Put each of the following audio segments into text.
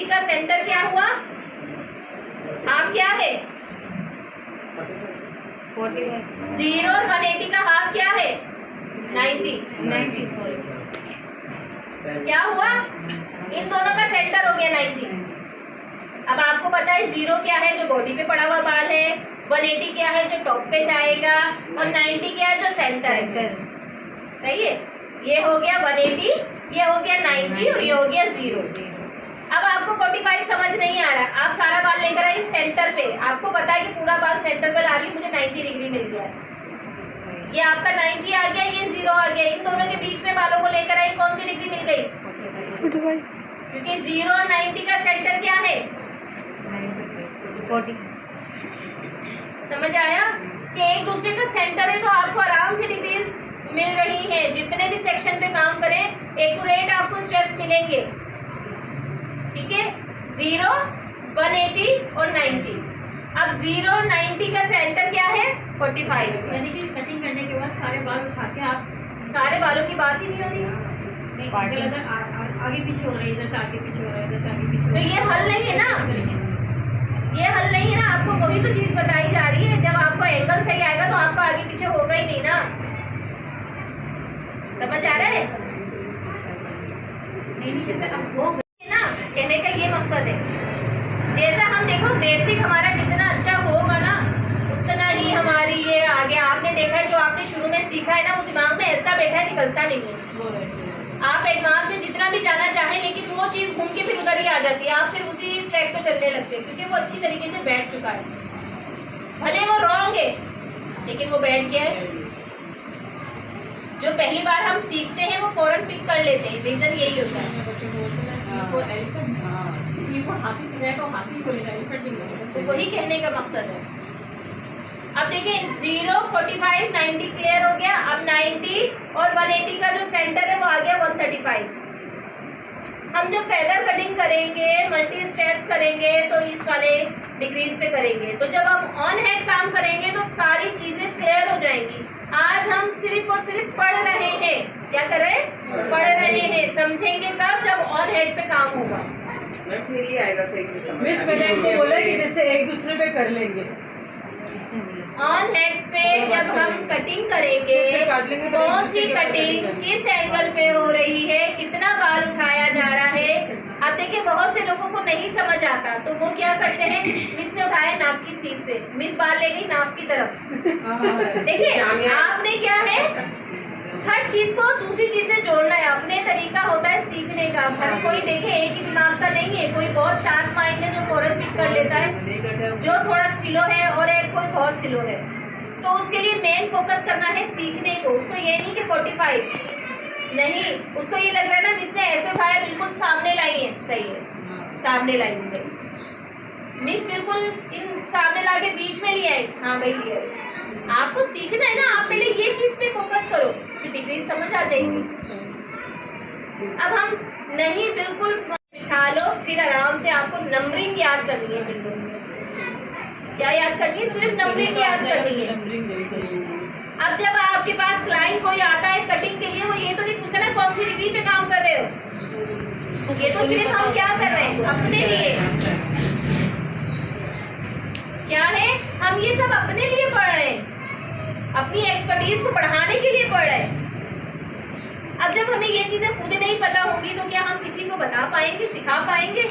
180 का सेंटर क्या हुआ? हाफ क्या है? 45। 0 और 180 का हाफ क्या है? 90। 90 सॉरी। क्या हुआ? इन दोनों का सेंटर हो गया 90। अब आपको पता है 0 क्या है, जो बॉडी पे पड़ा हुआ बाल है, 180 क्या है, जो टॉप पे जाएगा, और 90 क्या है, जो सेंटर है। सही है। ये हो गया 180, ये हो गया 90 और ये हो गया 0। अब आपको 45 समझ नहीं आ रहा, आप सारा बाल लेकर आए सेंटर पे, आपको पता है कि पूरा बाल सेंटर पे ला रही हूँ, मुझे 90 डिग्री मिल गया। ये आपका 90 आ गया, ये 0 आ गया। इन दोनों के बीच में बालों को लेकर आई, कौन सी डिग्री मिल गई? 45। क्योंकि 0 और 90 का सेंटर क्या है? 40। समझ आया कि एक दूसरे का सेंटर है, तो आपको आराम से डिग्रीज मिल रही है। जितने भी सेक्शन पे काम करें, एक्यूरेट आपको स्टेप्स मिलेंगे। ठीक है। 0, 180 और 90। अब 0 और 90 का सेंटर क्या है? 45। यानी कि कटिंग करने के बाद सारे बाल उठा के आप सारे बालों की बात ही नहीं हो रही। आगे पीछे हो रहे हैं, इधर से आगे पीछे हो रहे हैं, इधर से आगे पीछे हो तो रहे हैं। ये हल नहीं है ना, ये हल नहीं है ना। आपको वही तो चीज बताई जा रही है, जब आपको एंगल सही आएगा तो आपका आगे पीछे होगा ही नहीं ना। समझ आ रहा है नहीं, जैसे अब हो ना, कहने का ये मकसद है। जैसा हम देखो बेसिक हमारा जितना अच्छा होगा ना, उतना ही हमारी ये आगे, आपने देखा है जो आपने शुरू में सीखा है ना, वो दिमाग में ऐसा बैठा है, निकलता नहीं है। आप एडवांस में जितना भी जाना चाहें, लेकिन वो चीज़ घूम के फिर उधर ही आ जाती है, आप फिर उसी ट्रैक पे चलने लगते हैं, क्योंकि वो अच्छी तरीके से बैठ चुका है। भले वो रॉन्ग है, लेकिन वो बैठ गया है। जो पहली बार हम सीखते हैं वो फौरन पिक कर लेते हैं, रीजन यही होता है। हाथी से जाएगा, हाथी को ले जाएगा, तो वही कहने का मकसद है। अब देखिए 0, 45, 90 क्लियर हो गया। अब 90 और 180 का जो सेंटर है वो आ गया 135। हम जब फेदर कटिंग करेंगे, मल्टी स्टेप्स करेंगे, तो इस वाले डिग्रीज पे करेंगे। तो जब हम ऑन हेड काम करेंगे तो सारी चीजें क्लियर हो जाएंगी। आज हम सिर्फ और सिर्फ पढ़ रहे हैं। क्या कर रहे हैं? पढ़ रहे हैं। समझेंगे कब? जब ऑन हेड पे काम होगा। फिर ये आएगा सही से समझ। मिस मैंने इनको बोला कि जैसे एक दूसरे पे कर लेंगे। ऑन हेड पे जब हम कटिंग करेंगे, कौन सी कटिंग किस एंगल पे हो रही है, कितना बाल उठाया जा रहा है। अब देखिए बहुत से लोगों को नहीं समझ आता, तो वो क्या करते हैं, मिस ने उठाया नाक की सीट पे, मिस बाल ले गई नाक की तरफ। देखिए आपने क्या है, हर चीज को दूसरी चीज से जोड़ना है। अपने तरीका होता है सीखने का। हर कोई देखे एक ही दिमाग का नहीं है। कोई बहुत शार्प माइंड है जो फौरन पिक कर लेता है, जो थोड़ा स्लो है, और एक कोई बहुत स्लो है। तो उसके लिए मेन फोकस करना है सीखने को। उसको ये नहीं कि 45 नहीं, उसको ये लग रहा है ना मिस ने ऐसे उठाया, बिल्कुल सामने लाई है, सही है, सामने लाई है मिस, बिल्कुल इन सामने ला के बीच में लिया है, हाँ भाई लिया है। आपको सीखना है ना, आप पहले ये चीज पे फोकस करो, फिर डिग्री समझ आ जाएगी। अब हम नहीं, बिल्कुल बिठा लो, फिर आराम से आपको नंबरिंग याद करनी है। फिर क्या याद करनी है? सिर्फ नंबरिंग याद करनी है। अब जब आपके पास क्लाइंट कोई आता है कटिंग के लिए, वो ये तो नहीं पूछता ना कौन सी डिग्री पे काम कर रहे हो। ये तो सिर्फ हम क्या कर रहे हैं अपने लिए, क्या है, हम ये सब अपने लिए पढ़ रहे हैं, अपनी एक्सपर्टीज को बढ़ाने के लिए पढ़ रहे हैं। अब जब हमें ये चीजें खुद नहीं पता होंगी तो क्या हम किसी को बता पाएंगे, सिखा पाएंगे?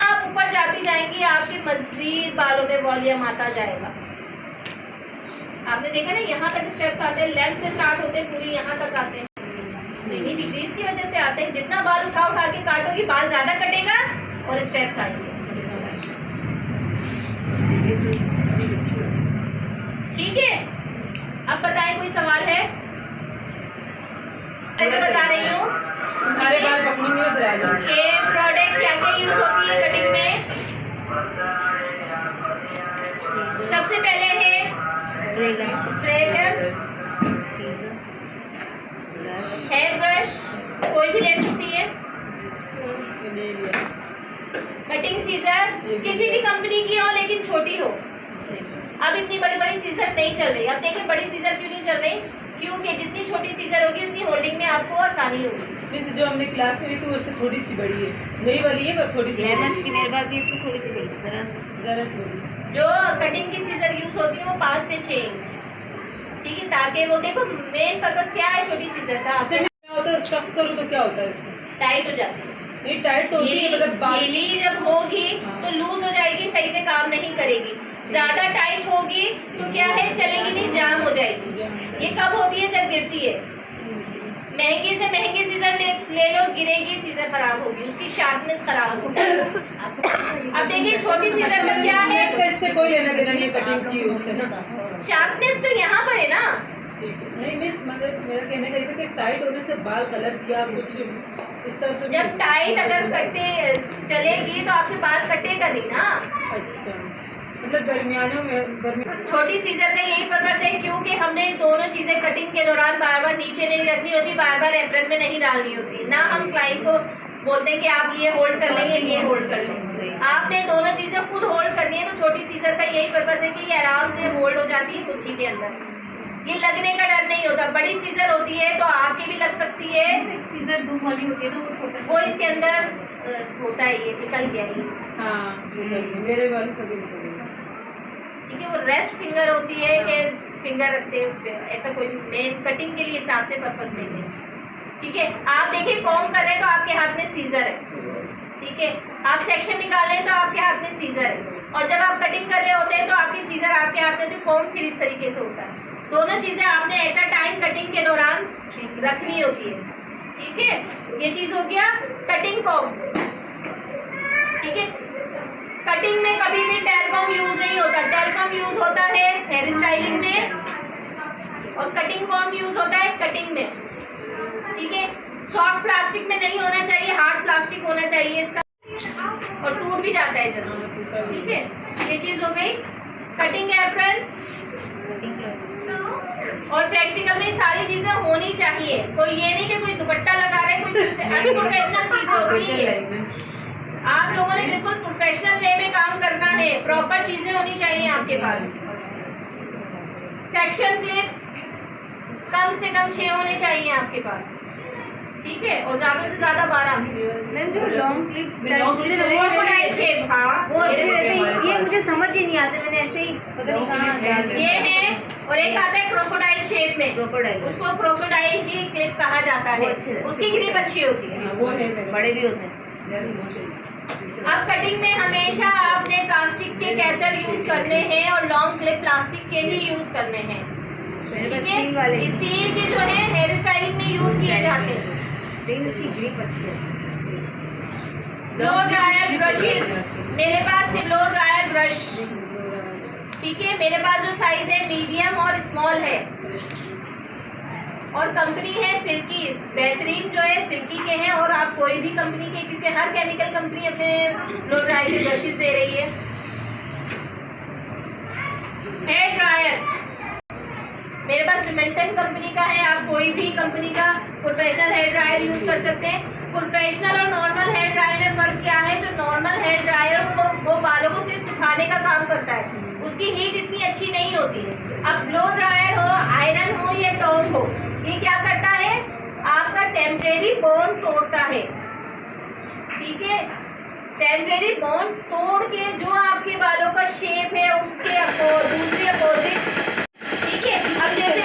आप ऊपर जाती जाएंगी, आपके मजीद बालों में वॉल्यूम आता जाएगा। आपने देखा ना, यहाँ तक स्टेप्स आते हैं, लेंथ से स्टार्ट होते हैं, पूरी यहाँ तक आते हैं। नहीं, डिग्रीज की वजह से आते हैं। जितना बाल उठा उठा के काटोगी, बाल ज्यादा कटेगा और स्टेप्स आएंगे। ठीक है, अब बताएं कोई सवाल है? मैं बता रही हूँ कि प्रोडक्ट क्या क्या यूज होती है कटिंग में। सबसे पहले है स्प्रे गन, हेयर ब्रश, कोई भी ले सकती है, कटिंग सीजर, किसी भी कंपनी की हो लेकिन छोटी हो। अब इतनी बड़ी बड़ी सीजर नहीं चल रही। अब देखिए बड़ी सीजर क्यों नहीं चल रही, क्योंकि जितनी छोटी सीजर होगी उतनी होल्डिंग में आपको आसानी होगी। जैसे जो हमने क्लास में ली थी उससे थोड़ी सी बड़ी है, नई वाली है पर थोड़ी सी लेमन की बड़ी है। मेरे बाकी इससे थोड़ी सी बड़ी जरा सी। जरा सी बड़ी। जो कटिंग की सीजर यूज होती है वो 5 से 6 इंच, ठीक है, ताकि वो देखो मेन पर्पस क्या है छोटी सीजर का, अच्छा क्या होता है स्टफ करूँ तो क्या होता है इससे? टाइट हो जाती है। नहीं टाइट तो होती है मतलब बाल। गीली जब होगी तो लूज हो जाएगी, सही से काम नहीं करेगी। ज्यादा टाइट होगी तो क्या है, चलेगी नहीं, जाम हो जाएगी। ये कब होती है, जब गिरती है। महंगी से महंगी सीजर ले लो, गिरेगी, सीजर खराब होगी, उसकी शार्पनेस खराब होगी। अब देखिए छोटी सीजर का क्या है, तो इससे कोई लेना देना नहीं है कटिंग की उससे ना। शार्पनेस तो यहाँ पर है ना। नहीं मिस, मतलब मेरा कहने का ये था कि टाइट होने से बाल कलर किया कुछ इस तरह तो जब टाइट अगर कटे चलेगी तो आपसे बाल कटेगा नहीं ना। अच्छा मतलब दरमियानों में छोटी सीजर का यही पर्पस है क्योंकि हमने दोनों चीजें कटिंग के दौरान बार बार नीचे नहीं रखनी होती, बार बार एप्रन में नहीं डालनी होती ना। हम क्लाइंट को बोलते हैं कि आप ये होल्ड कर लेंगे, ये होल्ड कर लेंगे, आपने दोनों चीजें खुद होल्ड करनी है। तो छोटी सीजर का यही पर्पस है कि ये आराम से होल्ड हो जाती है कुर्सी के अंदर, ये लगने का डर नहीं होता। बड़ी सीजर होती है तो आगे भी लग सकती है, सीजर धूप वाली होती है ना वो इसके अंदर होता है, ये निकल गया ये, हाँ मेरे वाली कभी निकलेगा। ठीक है। वो रेस्ट फिंगर होती है कि फिंगर रखते हैं उस पर, ऐसा कोई मेन कटिंग के लिए हिसाब से पर्पस नहीं है, ठीक है। आप देखिए कॉम कर रहे हैं तो आपके हाथ में सीजर है, ठीक है। आप सेक्शन निकाल रहे हैं तो आपके हाथ में सीजर है, और जब आप कटिंग कर रहे होते हैं तो आपकी सीजर आपके हाथ में, तो कॉम फिर इस तरीके से होता है। दोनों चीजें आपने एट अ टाइम कटिंग के दौरान रखनी होती है, ठीक है। ये चीज हो गया कटिंग कॉम, ठीक है। कटिंग में कभी भी टेलकॉम यूज नहीं होता, टेलकॉम यूज होता है हेयर स्टाइलिंग में और कटिंग कॉम यूज होता है कटिंग में, ठीक है। सॉफ्ट प्लास्टिक में नहीं होना चाहिए, हार्ड प्लास्टिक होना चाहिए इसका, और टूट भी जाता है जल्दी, ठीक है। ये चीज हो गई कटिंग एप्रन, और प्रैक्टिकल में सारी चीजें होनी चाहिए। कोई ये नहीं कि कोई दुपट्टा लगा रहा है, कोई अनप्रोफेशनल चीजें होती है। आप लोगों ने बिल्कुल प्रोफेशनल वे में काम करना है, प्रॉपर चीजें होनी चाहिए आपके पास। सेक्शन क्लिप कम से कम 6 होने चाहिए आपके पास, ठीक है, और ज्यादा से ज्यादा 12। मैम जो लॉन्ग क्लिप क्रोकोडाइल शेप, हाँ वो अच्छे रहते हैं, ये मुझे समझ ही नहीं आते, मैंने ऐसे ही पता नहीं कहाँ ये है। और एक आता है क्रोकोडाइल शेप में, क्रोकोडाइल, उसको क्रोकोडाइल की क्लिप कहा जाता है, उसकी ग्रिप अच्छी होती है, वो है मेरे बड़े भी होते हैं। अब कटिंग में हमेशा आपने प्लास्टिक के कैचर यूज करने हैं और लॉन्ग क्लिप प्लास्टिक के ही यूज करने हैं, ठीक स्टील वाले है। स्टील के जो है हेयर स्टाइलिंग में यूज किए जाते हैं। लेकिन उसकी ग्रिप अच्छी है। ब्लो ड्रायर ब्रशेस, मेरे पास से ब्लो ड्रायर ब्रश, ठीक है। मेरे पास जो साइज है मीडियम और स्मॉल है, और कंपनी है सिल्की, बेहतरीन जो है सिल्की के हैं, और आप कोई भी कंपनी के, क्योंकि हर केमिकल कंपनी अपने ब्लो ड्रायर के ब्रशेस दे रही है। हेयर ड्रायर मेरे पास रिमेंटन कंपनी का है, आप कोई भी कंपनी का प्रोफेशनल हेयर ड्रायर यूज कर सकते हैं। प्रोफेशनल और नॉर्मल हेयर ड्रायर में फर्क क्या है, जो नॉर्मल हेयर ड्रायर वो बालों को सिर्फ सुखाने का काम करता है, उसकी हीट इतनी अच्छी नहीं होती है। अब ब्लो ड्रायर हो, आयरन हो या टॉन्ग हो, ये क्या करता है, आपका टेम्परेरी बॉन्ड तोड़ता है, ठीक है। टेम्परेरी बॉन्ड तोड़ के जो आपके बालों का शेप है उसके दूसरे अपोजिट, ठीक है। अब जैसे